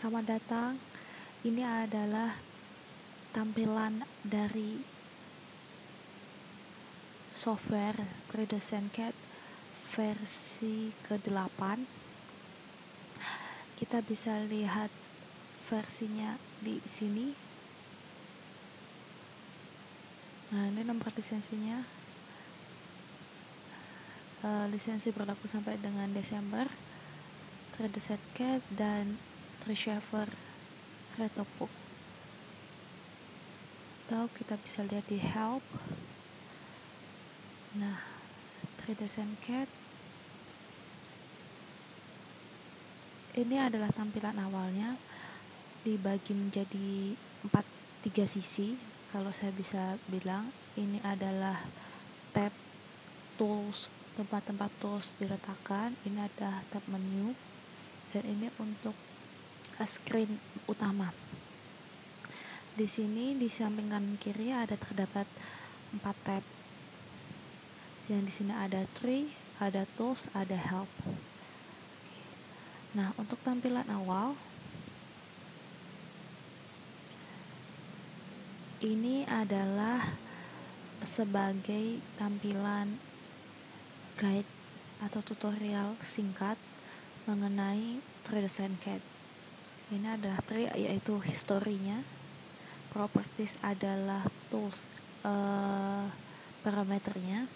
Selamat datang. Ini adalah tampilan dari software 3D SandCAD versi ke-8. Kita bisa lihat versinya di sini. Nah, ini nomor lisensinya. Lisensi berlaku sampai dengan Desember. 3D SandCAD dan Treasure Retobook. Atau kita bisa lihat di help. Nah, 3D SandCAD ini adalah tampilan awalnya, dibagi menjadi 3 sisi. Kalau saya bisa bilang, ini adalah tab tools, tempat-tempat tools diletakkan. Ini ada tab menu, dan ini untuk screen utama. Di sini di samping kanan kiri terdapat 4 tab. Yang di sini ada tree, ada tools, ada help. Nah, untuk tampilan awal ini adalah sebagai tampilan guide atau tutorial singkat mengenai 3D SandCAD. Ini adalah tree, yaitu historinya. Properties adalah tools, parameternya.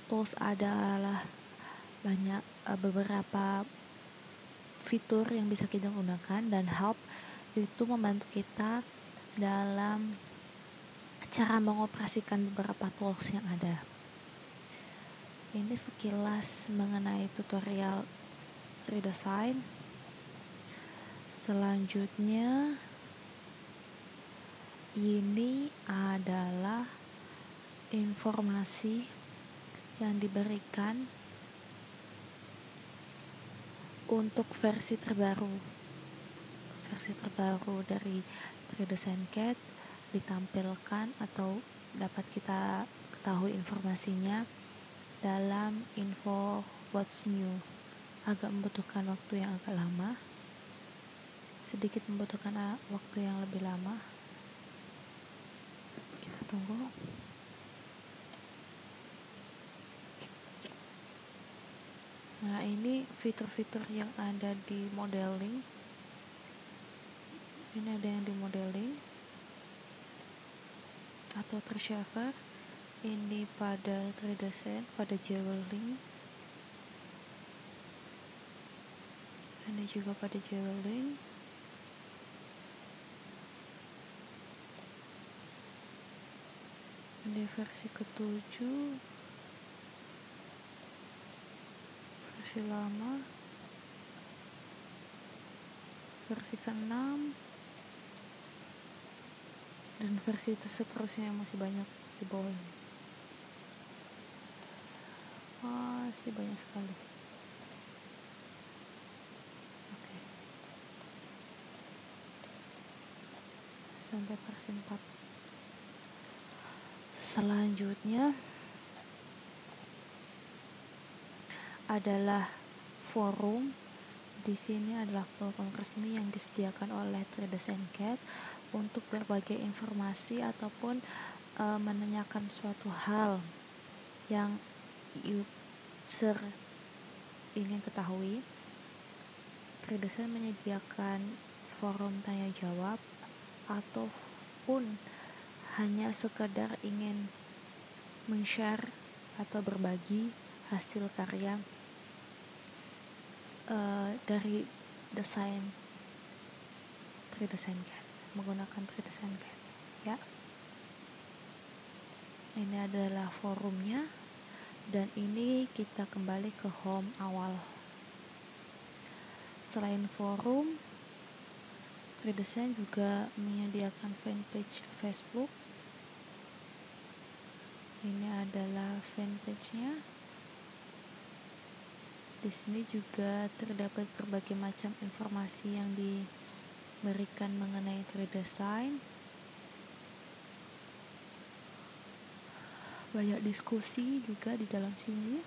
Tools adalah banyak beberapa fitur yang bisa kita gunakan, dan help itu membantu kita dalam cara mengoperasikan beberapa tools yang ada. Ini sekilas mengenai tutorial redesign. Selanjutnya ini adalah informasi yang diberikan untuk versi terbaru dari 3D SandCAD, ditampilkan atau dapat kita ketahui informasinya dalam info what's new. Agak membutuhkan waktu yang agak lama, sedikit membutuhkan waktu yang lebih lama. Kita tunggu. Nah, ini fitur-fitur yang ada di modeling. Ini ada yang di modeling atau Treasure. Ini pada 3D Sand, pada Jeweling. Ini juga pada Jeweling. Ini versi ke-7, versi lama, versi ke-6, dan versi seterusnya yang masih banyak di bawah ini. Masih banyak sekali. Oke. Sampai versi 4. Selanjutnya adalah forum. Di sini adalah forum resmi yang disediakan oleh 3D SandCAD untuk berbagai informasi ataupun menanyakan suatu hal yang user ingin ketahui. 3D Sand menyediakan forum tanya jawab ataupun hanya sekedar ingin men-share atau berbagi hasil karya dari desain 3D SandCAD menggunakan 3D SandCAD, ya. Ini adalah forumnya, dan ini kita kembali ke home awal. Selain forum, 3D Sand juga menyediakan fanpage Facebook. Ini adalah fanpage-nya. Di sini juga terdapat berbagai macam informasi yang diberikan mengenai 3D design. Banyak diskusi juga di dalam sini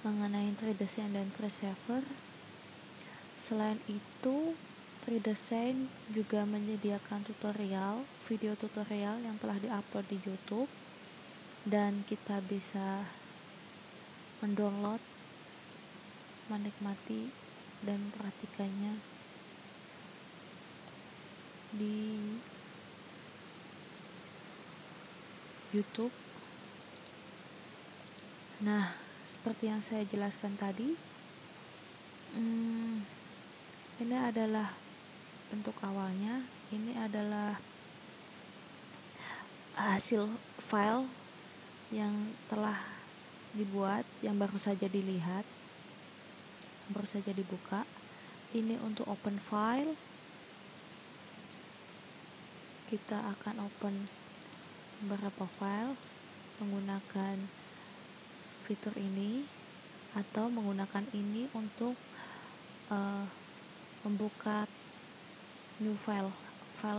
mengenai 3D Sand dan Treasure. Selain itu, 3Design juga menyediakan video tutorial yang telah diupload di YouTube, dan kita bisa mendownload, menikmati, dan memperhatikannya di YouTube. Nah, seperti yang saya jelaskan tadi, ini adalah bentuk awalnya. Ini adalah hasil file yang telah dibuat, yang baru saja dilihat, baru saja dibuka. Ini untuk open file. Kita akan open beberapa file menggunakan fitur ini, atau menggunakan ini untuk membuka new file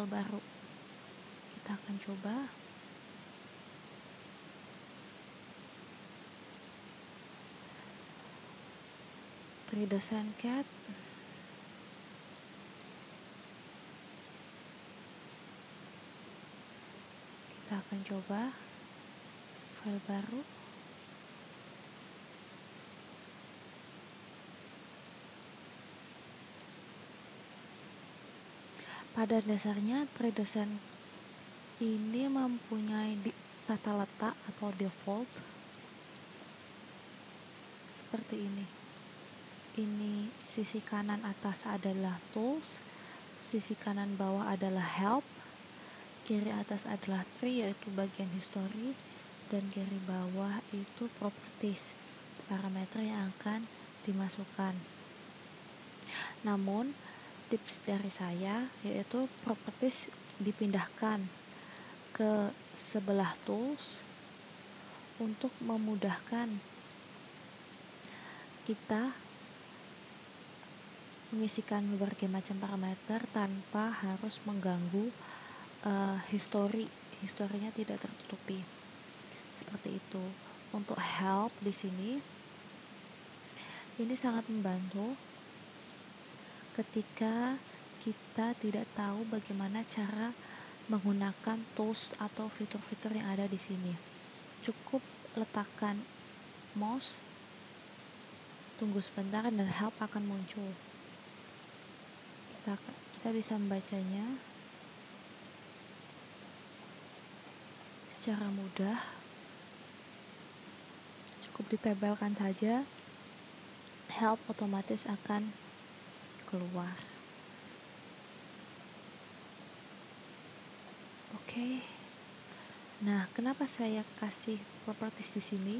baru. Kita akan coba. Cat. Kita akan coba file baru. Pada dasarnya 3Design ini mempunyai tata letak atau default seperti ini. Ini sisi kanan atas adalah tools, sisi kanan bawah adalah help, kiri atas adalah tree yaitu bagian history, dan kiri bawah itu properties, parameter yang akan dimasukkan. Namun tips dari saya yaitu properties dipindahkan ke sebelah tools untuk memudahkan kita mengisikan berbagai macam parameter tanpa harus mengganggu historinya tidak tertutupi. Seperti itu. Untuk help di sini ini sangat membantu ketika kita tidak tahu bagaimana cara menggunakan tools atau fitur-fitur yang ada di sini. Cukup letakkan mouse, tunggu sebentar, dan help akan muncul. Kita bisa membacanya secara mudah. Cukup ditempelkan saja, help otomatis akan keluar. Oke. Nah, kenapa saya kasih properties di sini?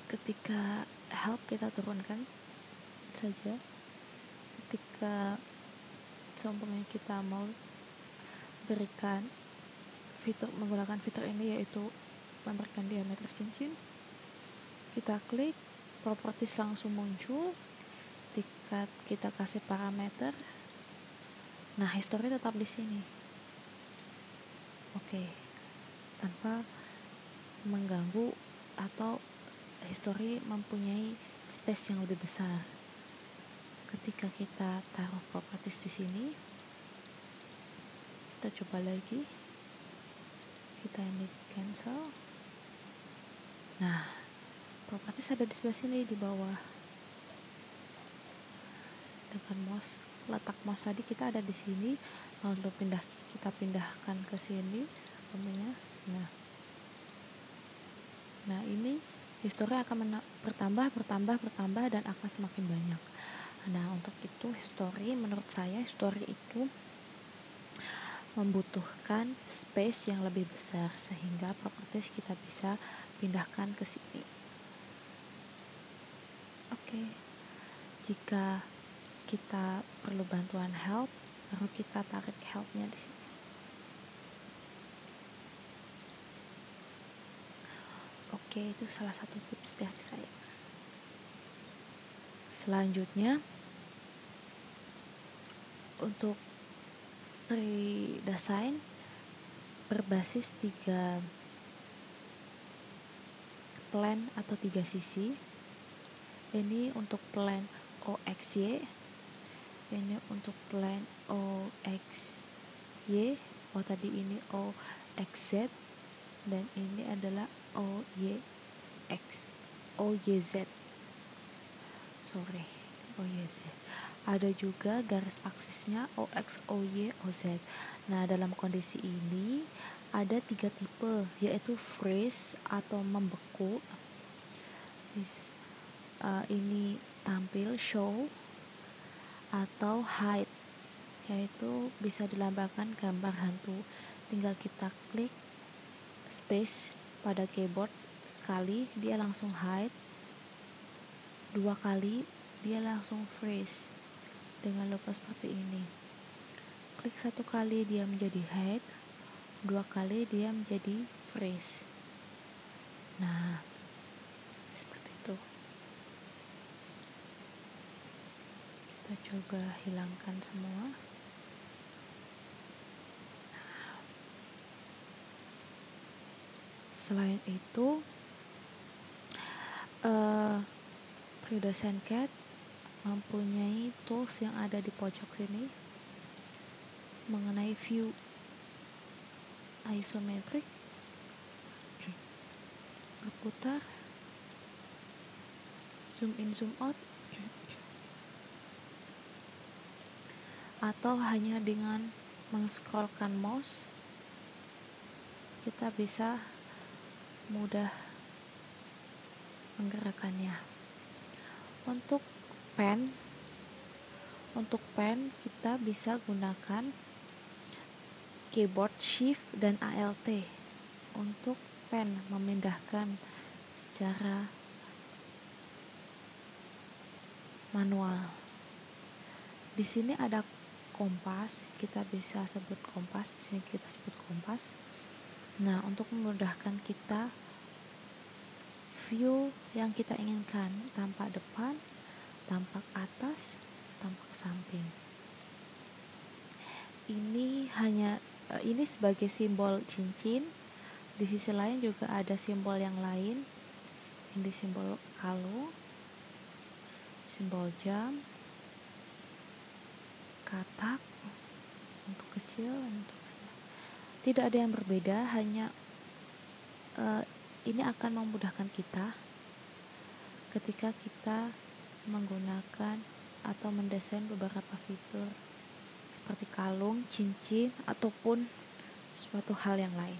Ketika help kita turunkan saja, ketika seumpamanya kita mau berikan menggunakan fitur ini, yaitu memberikan diameter cincin, kita klik, properties langsung muncul. Ketika kita kasih parameter, nah history tetap di sini. Oke. Tanpa mengganggu, atau history mempunyai space yang lebih besar. Ketika kita taruh properties di sini, kita coba lagi, kita ini cancel. Nah, properties ada di sebelah sini di bawah. Dengan mouse, letak mouse tadi kita ada di sini, lalu kita pindahkan ke sini semuanya. Nah, ini history akan bertambah dan akan semakin banyak. Nah, untuk itu menurut saya history itu membutuhkan space yang lebih besar, sehingga properties kita bisa pindahkan ke sini. Oke. Jika kita perlu bantuan help, baru kita tarik helpnya di sini. Oke, itu salah satu tips dari saya. Selanjutnya, untuk 3Design berbasis 3 plan atau 3 sisi. Ini untuk plan OXY, ini untuk plan OXY, tadi ini OXZ, dan ini adalah OYZ. OYZ. Ada juga garis aksisnya OX, OY, OZ. Nah, dalam kondisi ini ada 3 tipe, yaitu freeze atau membeku. Ini tampil show, atau hide, yaitu bisa dilambangkan gambar hantu. Tinggal kita klik space pada keyboard sekali, dia langsung hide. 2 kali dia langsung freeze dengan logo seperti ini. Klik 1 kali dia menjadi hide, 2 kali dia menjadi freeze. Nah, seperti itu. Kita coba hilangkan semua. Selain itu, 3D SendCAD mempunyai tools yang ada di pojok sini mengenai view isometric, berputar, zoom in zoom out, atau hanya dengan men-scrollkan mouse kita bisa mudah menggerakkannya. Untuk pen kita bisa gunakan keyboard shift dan alt untuk pen, memindahkan secara manual. Di sini ada kompas, kita bisa sebut kompas. Di sini kita sebut kompas. Nah, untuk memudahkan kita view yang kita inginkan, tampak depan, tampak atas, tampak samping. Ini sebagai simbol cincin. Di sisi lain juga ada simbol yang lain. Ini simbol kalung, simbol jam, katak untuk kecil, untuk besar. Tidak ada yang berbeda, hanya ini akan memudahkan kita ketika kita menggunakan atau mendesain beberapa fitur seperti kalung, cincin, ataupun suatu hal yang lain.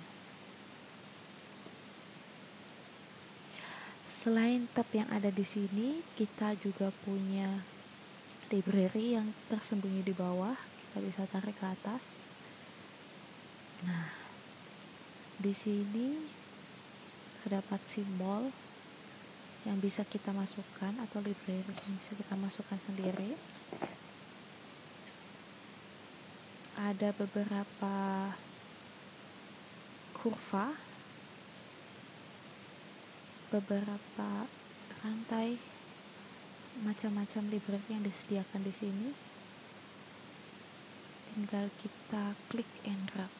Selain tab yang ada di sini, kita juga punya library yang tersembunyi di bawah. Kita bisa tarik ke atas. Nah, di sini terdapat simbol yang bisa kita masukkan, atau library yang bisa kita masukkan sendiri. Ada beberapa kurva, beberapa rantai, macam-macam library yang disediakan di sini. Tinggal kita klik and drag.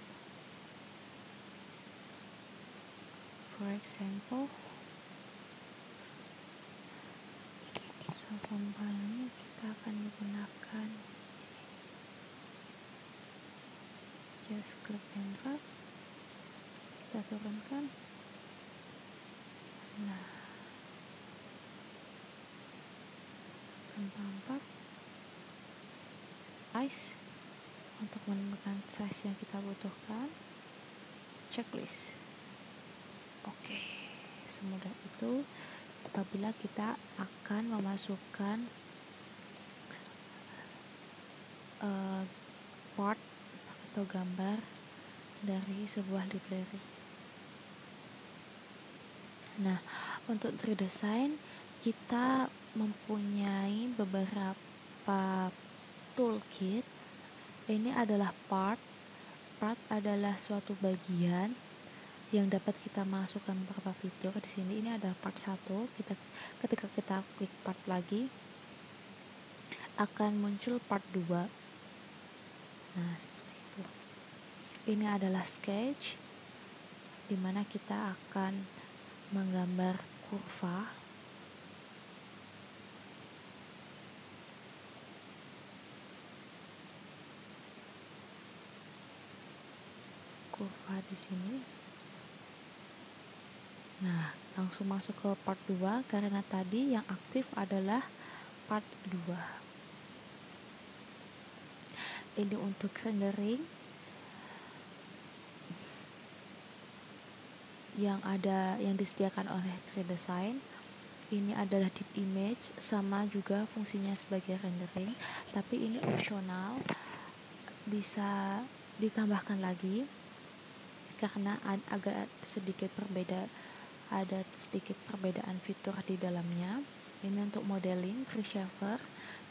For example, contohnya kita akan menggunakan just click and drag, kita turunkan. Nah, akan tampak size. Untuk menemukan size yang kita butuhkan, checklist. Oke, semudah itu apabila kita akan memasukkan part atau gambar dari sebuah library. Nah, untuk 3D design kita mempunyai beberapa toolkit. Ini adalah part adalah suatu bagian yang dapat kita masukkan beberapa fitur. Di sini ini adalah part 1. Ketika kita klik part lagi, akan muncul part 2. Nah, seperti itu. Ini adalah sketch, di mana kita akan menggambar kurva. kurva di sini. Nah, langsung masuk ke part 2 karena tadi yang aktif adalah part 2. Ini untuk rendering yang disediakan oleh 3Design. Ini adalah deep image, sama juga fungsinya sebagai rendering, tapi ini opsional, bisa ditambahkan lagi karena ada sedikit perbedaan fitur di dalamnya. Ini untuk modeling reshaver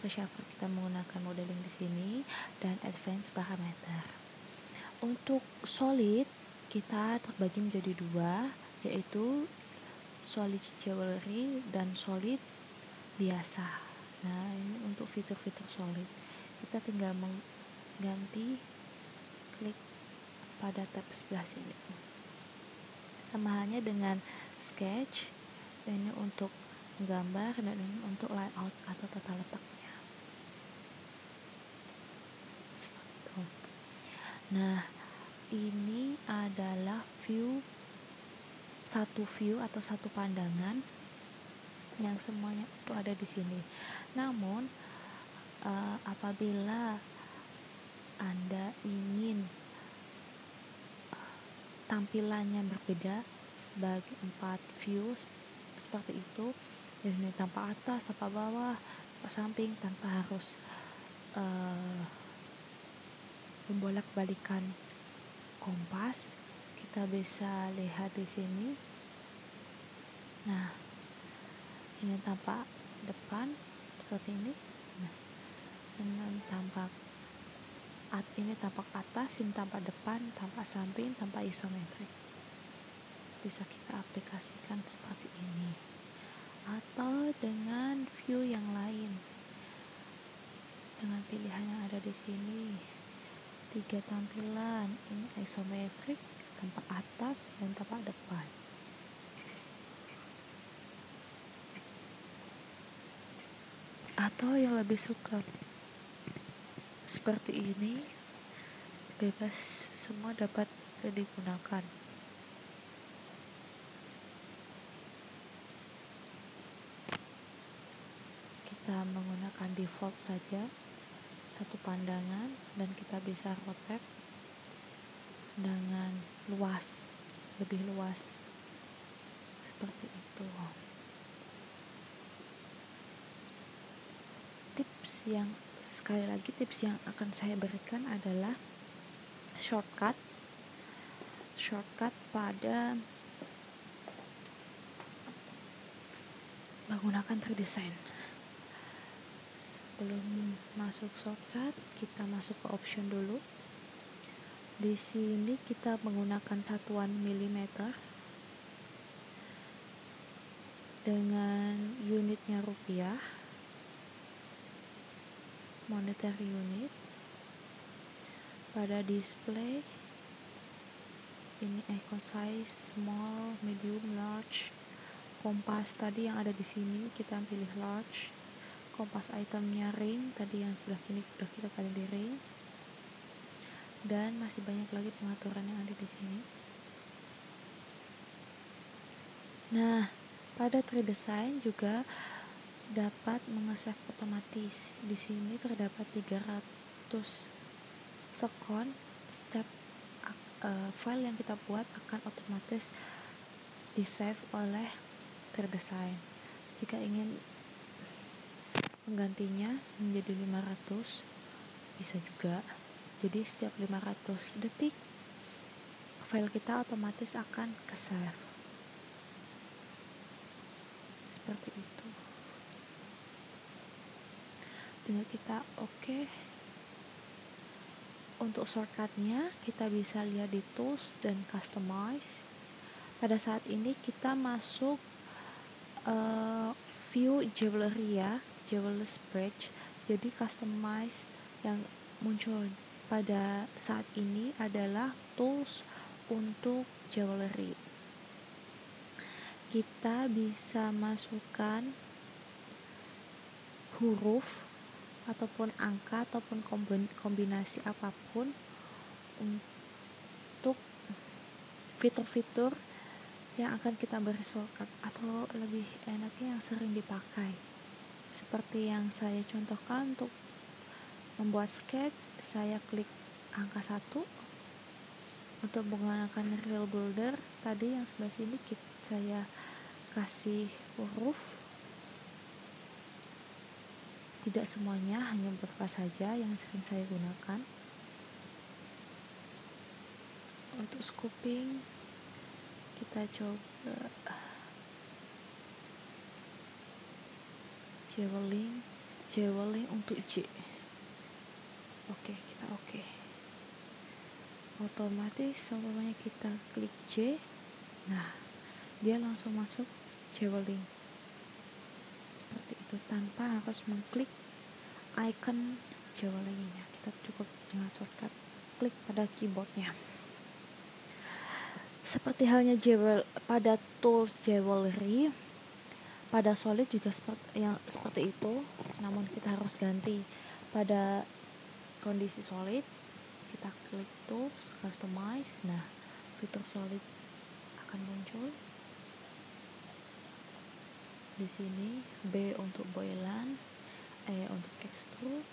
kita menggunakan modeling di sini, dan advanced parameter. Untuk solid kita terbagi menjadi 2, yaitu solid jewelry dan solid biasa. Nah, ini untuk fitur-fitur solid. Kita tinggal mengganti, klik pada tab sebelah sini. Sama halnya dengan sketch, ini untuk gambar dan ini untuk layout atau tata letaknya. Nah, ini adalah satu view atau satu pandangan yang semuanya itu ada di sini. Namun apabila Anda ingin tampilannya berbeda sebagai 4 view seperti itu, di sini tanpa atas, tanpa bawah, tanpa samping, tanpa harus membolak-balikan kompas, kita bisa lihat di sini. Nah, ini tampak depan seperti ini. Nah, ini tampak atas, ini tampak depan, tampak samping, tampak isometrik. Bisa kita aplikasikan seperti ini, atau dengan view yang lain dengan pilihan yang ada di sini. 3 tampilan, ini isometrik, tampak atas dan tampak depan. Atau yang lebih suka seperti ini, bebas, semua dapat digunakan. Kita menggunakan default saja, satu pandangan, dan kita bisa rotate dengan lebih luas seperti itu. Tips yang akan saya berikan adalah shortcut pada menggunakan 3Design. Sebelum masuk shortcut, kita masuk ke option dulu. Di sini kita menggunakan satuan milimeter dengan unitnya rupiah, monetary unit. Pada display ini icon size, small, medium, large. Kompas tadi yang ada di sini kita pilih large. Kompas itemnya ring, tadi yang sebelah kiri sudah kita pilih ring. Dan masih banyak lagi pengaturan yang ada di sini. Nah, pada 3Design juga dapat mengesave otomatis. Di sini terdapat 300 sekon setiap file yang kita buat akan otomatis di save oleh 3Design. Jika ingin menggantinya menjadi 500 bisa juga. Jadi setiap 500 detik file kita otomatis akan ke save. Seperti itu. Tinggal kita oke. Untuk shortcutnya kita bisa lihat di tools dan customize. Pada saat ini kita masuk view jewelry ya, jewelers bridge. Jadi customize yang muncul pada saat ini adalah tools untuk jewelry. Kita bisa masukkan huruf ataupun angka ataupun kombinasi apapun untuk fitur-fitur yang akan kita beri shortcut, atau lebih enaknya yang sering dipakai. Seperti yang saya contohkan, untuk membuat sketch, saya klik angka 1. Untuk menggunakan real builder tadi yang sebelah sini, saya kasih huruf. Tidak semuanya, hanya beberapa saja yang sering saya gunakan. Untuk scooping, kita coba Jewelling untuk J. Oke. Otomatis semuanya kita klik J, nah dia langsung masuk Jewelling seperti itu, tanpa harus mengklik icon Jewellingnya. Kita cukup dengan shortcut klik pada keyboardnya. Seperti halnya pada tools jewelry, pada solid juga seperti itu, namun kita harus ganti. Pada kondisi solid, kita klik tools, customize, nah fitur solid akan muncul di sini. B untuk boilan, E untuk extrude,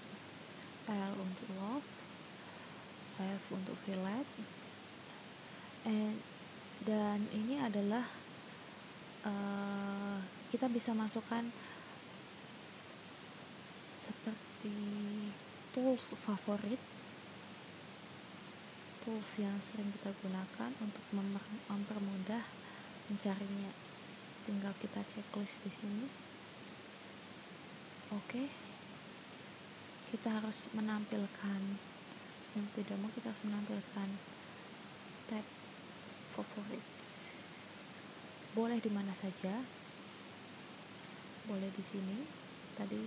L untuk loft, F untuk fillet, dan ini adalah kita bisa masukkan seperti tools favorit, tools yang sering kita gunakan untuk mempermudah mencarinya. Tinggal kita checklist di sini. Oke. Kita harus menampilkan, kita harus menampilkan tab favorites. Boleh di mana saja, boleh di sini tadi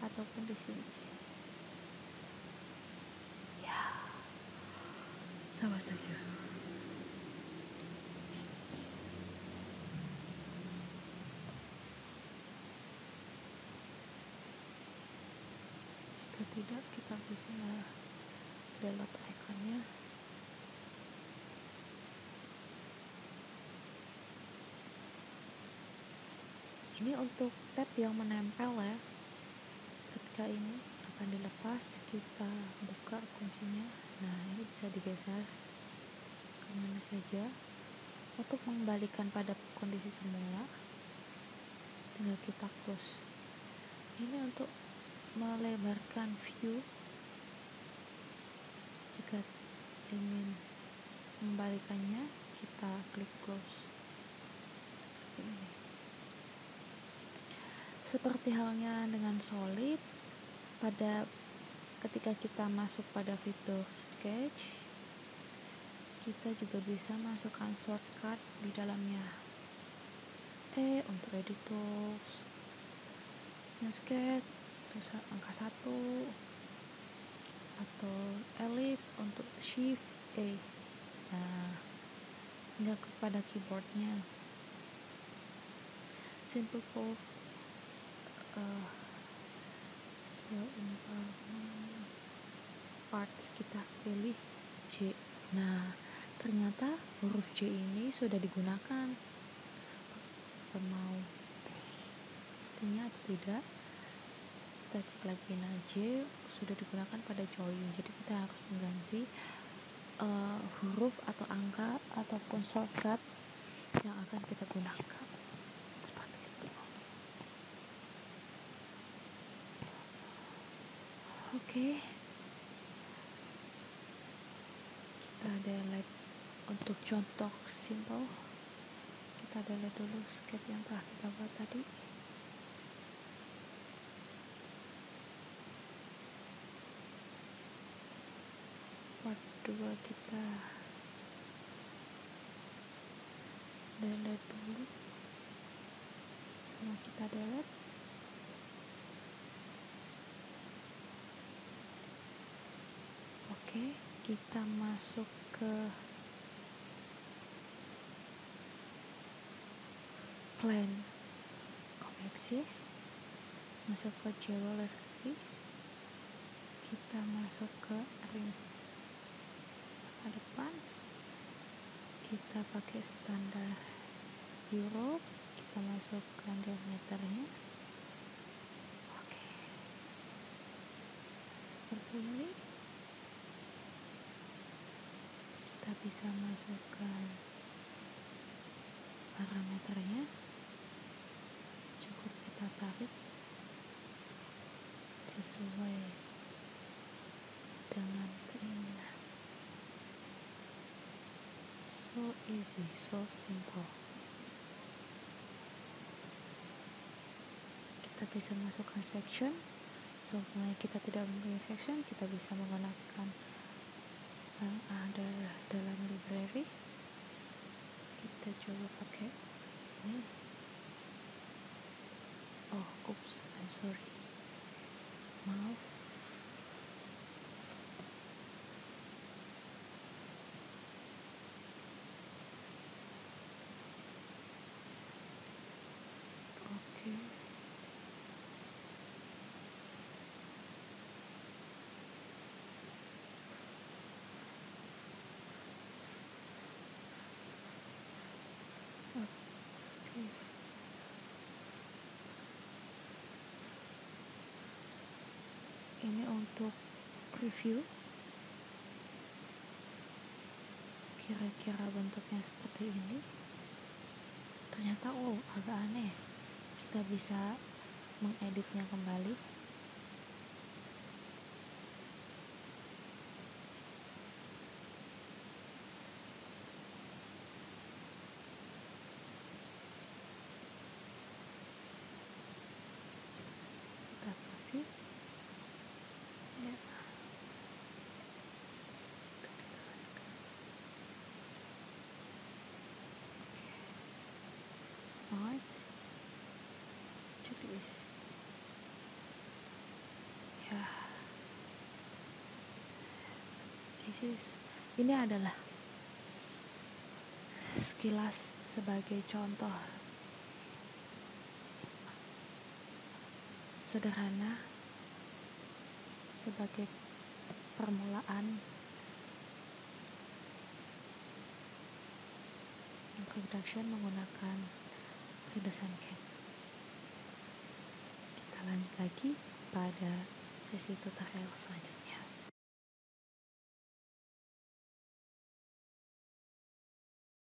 ataupun di sini. Ya, sama saja. Jika tidak, kita bisa delete ikonnya. Ini untuk tab yang menempel ya. Ketika ini akan dilepas, kita buka kuncinya. Nah, ini bisa digeser kemana saja. Untuk mengembalikan pada kondisi semula, tinggal kita close. Ini untuk melebarkan view. Jika ingin mengembalikannya, kita klik close seperti ini. Seperti halnya dengan solid, ketika kita masuk pada fitur sketch, kita juga bisa masukkan shortcut di dalamnya. E untuk edit tools, new sketch terus angka 1, atau ellipse untuk shift E. Nah, tinggal kepada keyboardnya. Simple curve, parts kita pilih J. Nah, ternyata huruf J ini sudah digunakan. Mau artinya atau tidak, kita cek lagi. Nah, J sudah digunakan pada join, jadi kita harus mengganti huruf atau angka ataupun shortcut yang akan kita gunakan seperti itu. Oke. Kita delete untuk contoh simple. Kita delete dulu sketch yang telah kita buat tadi. Part 2 kita delete dulu. Semua kita delete. Oke, kita masuk ke plan koneksi, masuk ke jewelry, kita masuk ke ring ke depan, kita pakai standar euro, kita masukkan diameternya. Oke, seperti ini. Kita bisa masukkan parameternya, cukup kita tarik sesuai dengan keinginan. So easy, so simple. Kita bisa masukkan section. Supaya kita tidak mempunyai section, kita bisa menggunakan yang ada dalam library. Kita coba pakai ini. Oh, oops, I'm sorry. Maaf. Oke. Oke. Ini untuk review. Kira-kira bentuknya seperti ini. Ternyata agak aneh. Kita bisa mengeditnya kembali. Kita review. Ya. Nice. Checklist. Ya. Ini adalah sekilas sebagai contoh sederhana sebagai permulaan introduction menggunakan 3D SandCAD. Kita lanjut lagi pada sesi tutorial selanjutnya.